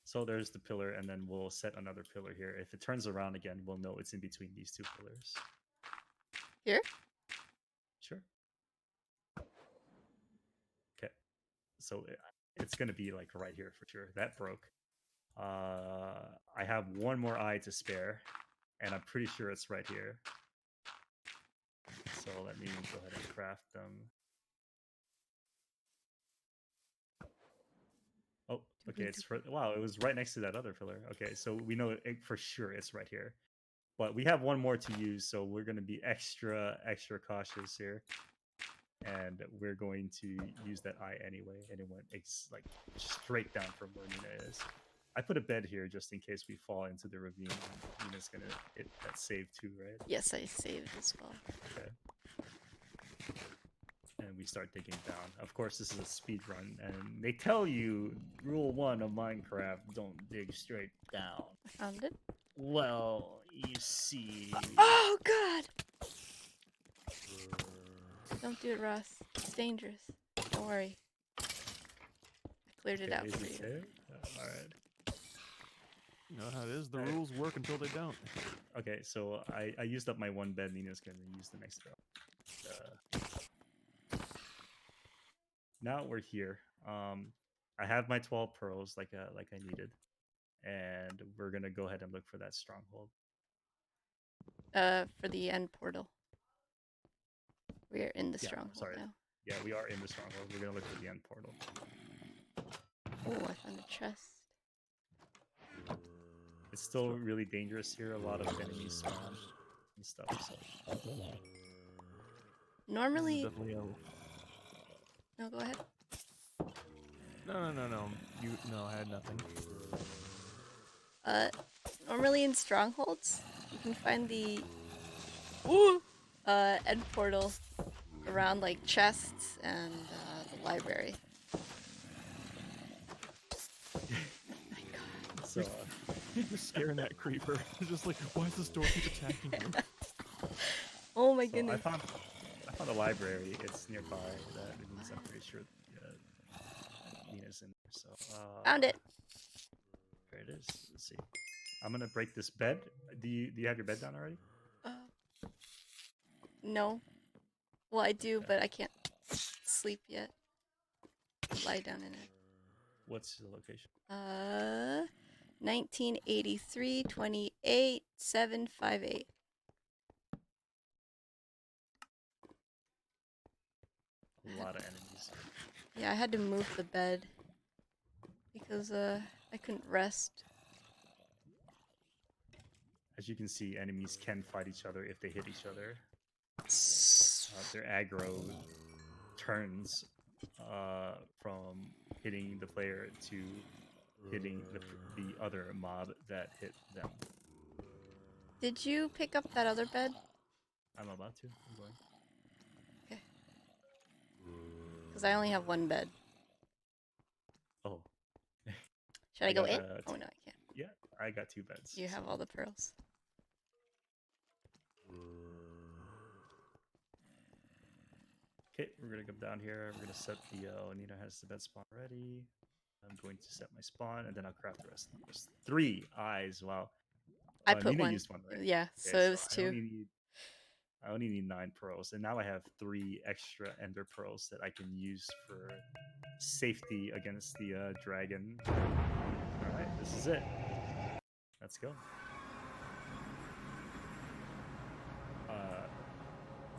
Speaker 1: So there's the pillar, and then we'll set another pillar here. If it turns around again, we'll know it's in between these two pillars.
Speaker 3: Here?
Speaker 1: Sure. Okay. So it's going to be like right here for sure. That broke. I have one more eye to spare, and I'm pretty sure it's right here. So let me go ahead and craft them. Oh, okay. It's wow. It was right next to that other pillar. Okay, so we know for sure it's right here. But we have one more to use, so we're going to be extra cautious here, and we're going to use that eye anyway. And it went like straight down from where Nina is. I put a bed here just in case we fall into the ravine. Nina's gonna hit that save too, right?
Speaker 3: Yes, I saved as well.
Speaker 1: Okay. And we start digging down. Of course, this is a speed run, and they tell you rule 1 of Minecraft: don't dig straight down.
Speaker 3: I found it.
Speaker 1: Well, you see.
Speaker 3: Oh God! Don't do it, Ross. It's dangerous. Don't worry. I cleared it out
Speaker 1: is
Speaker 3: for
Speaker 1: it
Speaker 3: you.
Speaker 1: safe? All right.
Speaker 4: You know how it is. The rules work until they don't.
Speaker 1: Okay, so I used up my one bed. Nina's gonna use the next row. Now we're here. I have my 12 pearls like I needed, and we're gonna go ahead and look for that stronghold.
Speaker 3: For the end portal. We are in the stronghold now.
Speaker 1: Yeah, we are in the stronghold. We're gonna look for the end portal.
Speaker 3: Oh, I found a chest.
Speaker 1: It's still really dangerous here. A lot of enemies spawn and stuff. So.
Speaker 3: Normally.
Speaker 4: Definitely
Speaker 3: No, go ahead.
Speaker 4: No. No, I had nothing.
Speaker 3: Normally in strongholds, you can find the end portal around like chests and the library.
Speaker 1: So
Speaker 4: You're scaring that creeper. It's just like, why does this door keep attacking me?
Speaker 3: Oh my
Speaker 1: so
Speaker 3: goodness.
Speaker 1: I found a library. It's nearby. That means I'm pretty sure Nina's in there. So
Speaker 3: Found it.
Speaker 1: There it is. Let's see. I'm gonna break this bed. Do you have your bed down already?
Speaker 3: No. Well, I do, but I can't sleep yet. Lie down in it.
Speaker 1: What's the location?
Speaker 3: 1983 28 758.
Speaker 1: A lot of enemies.
Speaker 3: Yeah, I had to move the bed because I couldn't rest.
Speaker 1: As you can see, enemies can fight each other if they hit each other. Their aggro turns from hitting the player to hitting the other mob that hit them.
Speaker 3: Did you pick up that other bed?
Speaker 1: I'm about to. I'm going.
Speaker 3: Okay. Because I only have one bed.
Speaker 1: Oh.
Speaker 3: Should I go in? Oh no, I can't.
Speaker 1: Yeah, I got 2 beds.
Speaker 3: You have all the pearls.
Speaker 1: Okay, we're gonna come down here. We're gonna set the. Nina has the bed spawn ready. I'm going to set my spawn, and then I'll craft the rest. There's 3 eyes. Wow.
Speaker 3: I put
Speaker 1: Nina
Speaker 3: one.
Speaker 1: used one, right?
Speaker 3: Yeah,
Speaker 1: Okay,
Speaker 3: so it was 2.
Speaker 1: I only need 9 pearls, and now I have 3 extra ender pearls that I can use for safety against the dragon. All right, this is it. Let's go.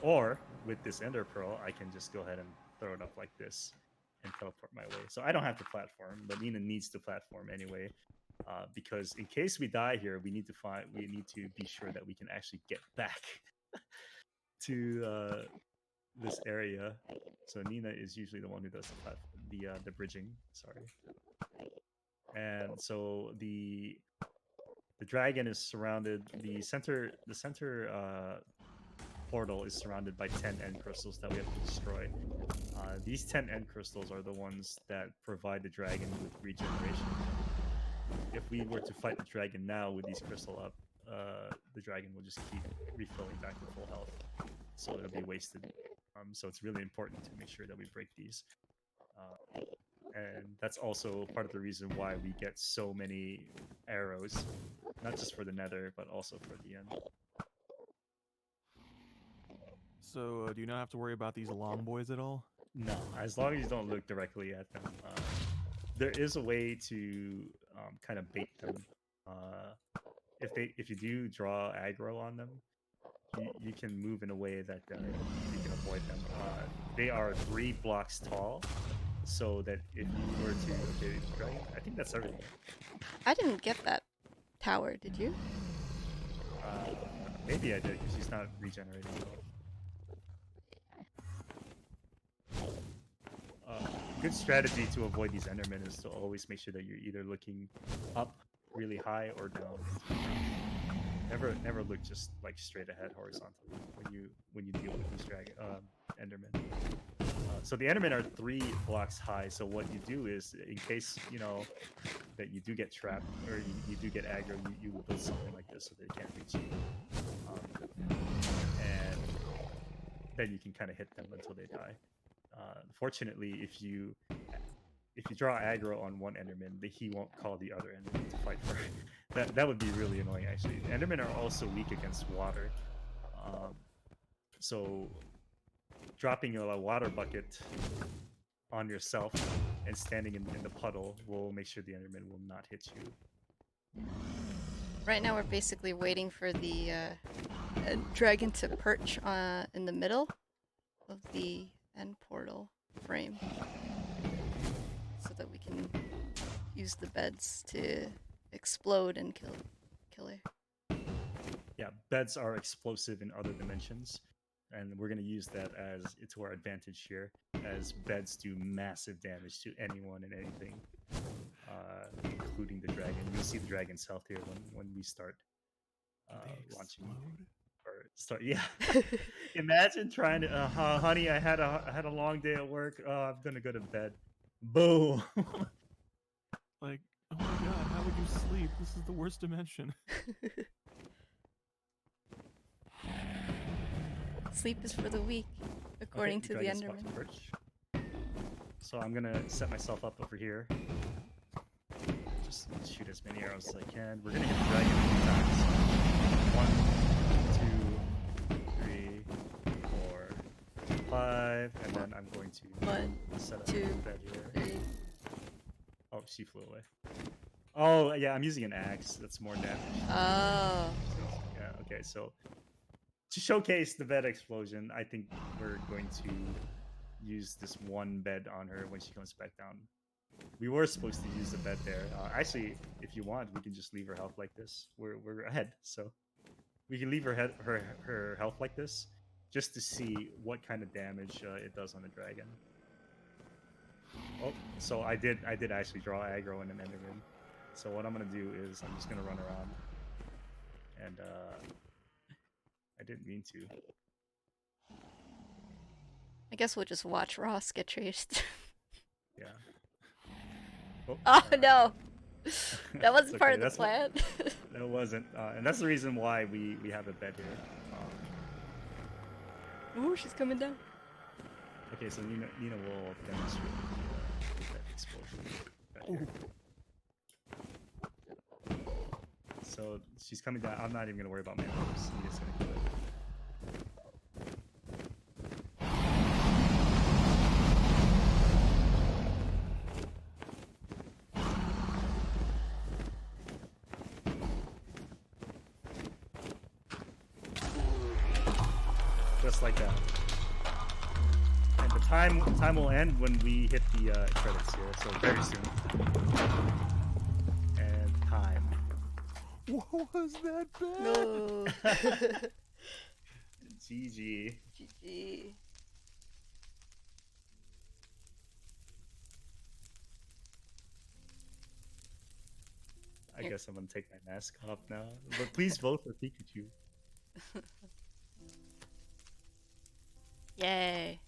Speaker 1: Or with this ender pearl, I can just go ahead and throw it up like this and teleport my way. So I don't have to platform, but Nina needs to platform anyway, because in case we die here, we need to be sure that we can actually get back to this area. So Nina is usually the one who does the bridging. Sorry. And so the dragon is surrounded. The center portal is surrounded by 10 end crystals that we have to destroy. These 10 end crystals are the ones that provide the dragon with regeneration. if we were to fight the dragon now with these crystal up, the dragon will just keep refilling back to full health, so it'll be wasted. So it's really important to make sure that we break these. And that's also part of the reason why we get so many arrows, not just for the nether, but also for the end.
Speaker 4: So, do you not have to worry about these long boys at all?
Speaker 1: No, as long as you don't look directly at them. There is a way to kind of bait them. If you do draw aggro on them, you can move in a way that you can avoid them. They are 3 blocks tall, so that if you were to dragon, I think that's everything.
Speaker 3: I didn't get that tower, did you?
Speaker 1: Maybe I did because he's not regenerating at all. Good strategy to avoid these endermen is to always make sure that you're either looking up really high or down. Never look just like straight ahead horizontally when you deal with these endermen. So the endermen are 3 blocks high. So what you do is, in case that you do get trapped or you do get aggro, you will build something like this so they can't reach you, and then you can kind of hit them until they die. Fortunately, if you draw aggro on one enderman, he won't call the other enderman to fight for it. That would be really annoying, actually. Endermen are also weak against water, so dropping a water bucket on yourself and standing in the puddle will make sure the enderman will not hit you.
Speaker 3: Right now we're basically waiting for the dragon to perch in the middle of the end portal frame so that we can use the beds to explode and kill her.
Speaker 1: Yeah, beds are explosive in other dimensions, and we're going to use that to our advantage here, as beds do massive damage to anyone and anything, including the dragon. You'll see the dragon's health here when we start launching. Yeah. Imagine trying to, honey, I had a long day at work. I'm gonna go to bed. Boom.
Speaker 4: Like, oh my god, how would you sleep? This is the worst dimension.
Speaker 3: Sleep is for the weak, according to the
Speaker 1: dragon's about
Speaker 3: Enderman.
Speaker 1: to perch. So I'm gonna set myself up over here. Just shoot as many arrows as I can. We're gonna hit the dragon a few times. 1, 2, 3, 4, 5, and then I'm going to
Speaker 3: 1,
Speaker 1: set up
Speaker 3: 2,
Speaker 1: a bed here.
Speaker 3: 3.
Speaker 1: Oh, she flew away. Oh, yeah, I'm using an axe. That's more damage.
Speaker 3: Oh.
Speaker 1: Yeah, okay, so to showcase the bed explosion, I think we're going to use this one bed on her when she comes back down. We were supposed to use the bed there. Actually, if you want, we can just leave her health like this. We're ahead, so we can leave her health like this just to see what kind of damage it does on the dragon. Oh, so I did actually draw aggro in an enderman. So what I'm gonna do is I'm just gonna run around, and I didn't mean to.
Speaker 3: I guess we'll just watch Ross get traced.
Speaker 1: Yeah. Oh,
Speaker 3: Oh no! That wasn't
Speaker 1: It's
Speaker 3: part
Speaker 1: okay,
Speaker 3: of the plan.
Speaker 1: That wasn't, and that's the reason why we have a bed here.
Speaker 3: Ooh, she's coming down.
Speaker 1: Okay, so Nina will demonstrate that explosion right here. So she's coming down. I'm not even gonna worry about my arms. Nina's gonna kill it. Just like that. And the time will end when we hit the credits here, so very soon. And time.
Speaker 4: What was that bad?
Speaker 3: No.
Speaker 1: GG.
Speaker 3: GG.
Speaker 1: I guess I'm gonna take my mask off now. But please vote for Pikachu.
Speaker 3: Yay.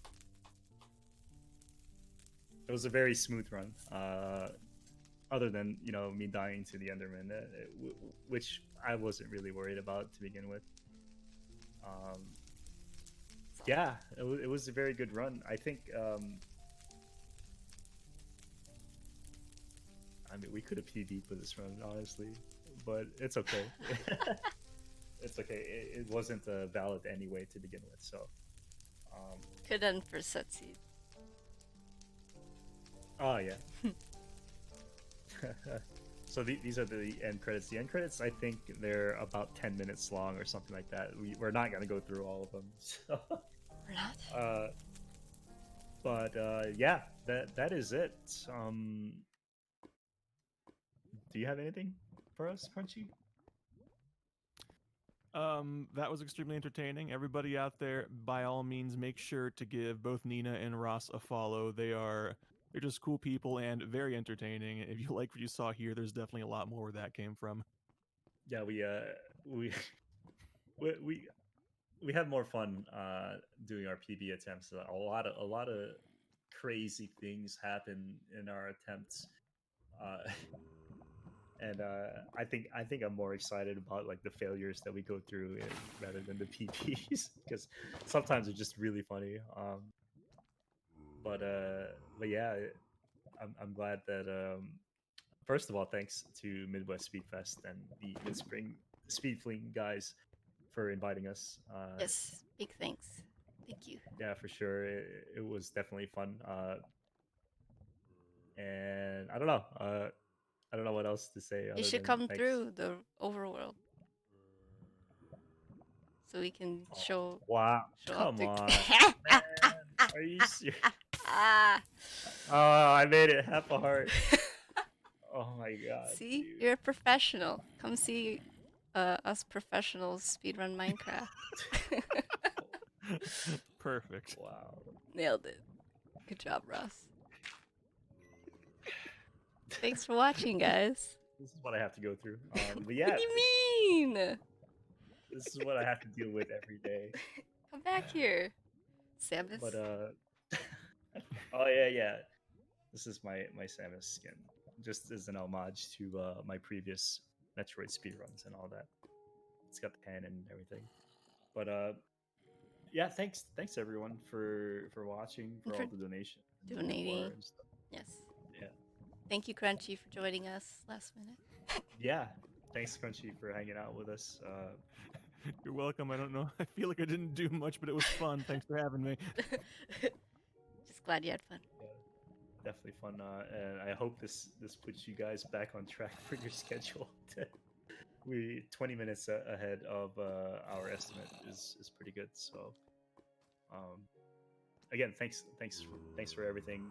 Speaker 1: It was a very smooth run. other than me dying to the Enderman, which I wasn't really worried about to begin with. Yeah, it was a very good run. I think. I mean, we could have PvP'd for this run, honestly, but it's okay. It's okay. It wasn't valid anyway to begin with, so.
Speaker 3: Could have done for set seed.
Speaker 1: Oh yeah. So these are the end credits. The end credits, I think they're about 10 minutes long or something like that. We're not gonna go through all of them. So,
Speaker 3: We're not.
Speaker 1: but yeah, that is it. Do you have anything for us, Crunchy?
Speaker 4: That was extremely entertaining. Everybody out there, by all means, make sure to give both Nina and Ross a follow. They're just cool people and very entertaining. If you like what you saw here, there's definitely a lot more where that came from.
Speaker 1: Yeah, we we had more fun doing our PB attempts. A lot of crazy things happen in our attempts. And I think I'm more excited about like the failures that we go through rather than the PPs because sometimes it's just really funny. But yeah, I'm glad that first of all, thanks to Midwest Speed Fest and the Mid Spring Speed Fleet guys for inviting us.
Speaker 3: Yes, big thanks. Thank you.
Speaker 1: Yeah, for sure, it was definitely fun. And I don't know. I don't know what else to say.
Speaker 3: You
Speaker 1: Other
Speaker 3: should
Speaker 1: than
Speaker 3: come
Speaker 1: thanks.
Speaker 3: through the overworld so we can show
Speaker 1: Wow!
Speaker 3: show
Speaker 1: Come
Speaker 3: up
Speaker 1: on,
Speaker 3: the...
Speaker 1: man. Are you serious?
Speaker 3: Ah.
Speaker 1: Oh, I made it half a heart. Oh my god.
Speaker 3: See,
Speaker 1: Dude.
Speaker 3: you're a professional. Come see us professionals speedrun Minecraft.
Speaker 4: Perfect.
Speaker 1: Wow.
Speaker 3: Nailed it. Good job, Ross. Thanks for watching, guys.
Speaker 1: This is what I have to go through. But
Speaker 3: What
Speaker 1: yeah,
Speaker 3: do you mean?
Speaker 1: this is what I have to deal with every day.
Speaker 3: Come back here, Samus.
Speaker 1: But oh yeah. This is my Samus skin, just as an homage to my previous Metroid speedruns and all that. It's got the cannon and everything. But yeah, thanks everyone for watching, for
Speaker 3: For
Speaker 1: all the donations, and
Speaker 3: donating.
Speaker 1: and stuff.
Speaker 3: Yes.
Speaker 1: Yeah.
Speaker 3: Thank you, Crunchy, for joining us last minute.
Speaker 1: Yeah. Thanks, Crunchy, for hanging out with us.
Speaker 4: You're welcome. I don't know. I feel like I didn't do much, but it was fun. Thanks for having me.
Speaker 3: Just glad you had fun.
Speaker 1: Yeah, definitely fun, and I hope this puts you guys back on track for your schedule. We 20 minutes ahead of our estimate is pretty good. So, again, thanks for everything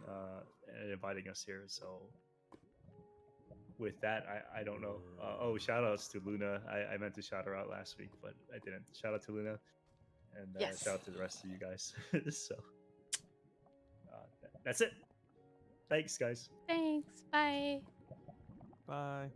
Speaker 1: and inviting us here. So, with that, I don't know. Oh, shout outs to Luna. I meant to shout her out last week, but I didn't. Shout out to Luna, and
Speaker 3: Yes.
Speaker 1: shout out to the rest of you guys. So, that's it. Thanks, guys.
Speaker 3: Thanks. Bye.
Speaker 4: Bye.